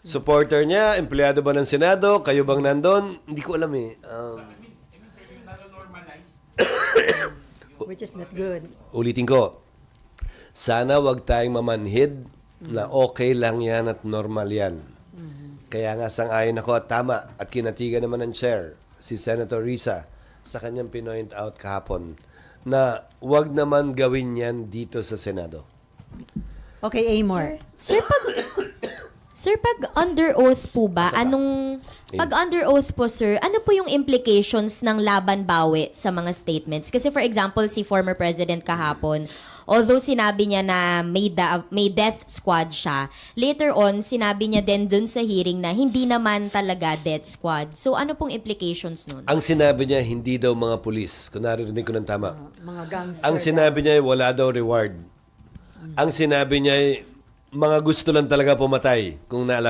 Supporter niya, empleyado ba ng Senado, kayo bang nandun? Hindi ko alam eh. Which is not good. Ulitin ko, sana wag tayong mamanhid na okay lang yan at normal yan. Kaya nga sang-ayon ako at tama at kinatigan naman ng chair, si Senator Risa, sa kanyang pinoint out kahapon na wag naman gawin yan dito sa Senado. Okay, Amor. Sir, pag under oath po ba, pag under oath po, sir, ano po yung implications ng laban bawi sa mga statements? Kasi for example, si former President kahapon, although sinabi niya na may death squad siya, later on, sinabi niya din dun sa hearing na hindi naman talaga death squad. So ano pong implications nun? Ang sinabi niya, hindi daw mga pulis. Kung naririnig ko ng tama. Mga gangster. Ang sinabi niya, wala daw reward. Ang sinabi niya, mga gusto lang talaga pumatay, kung naalala.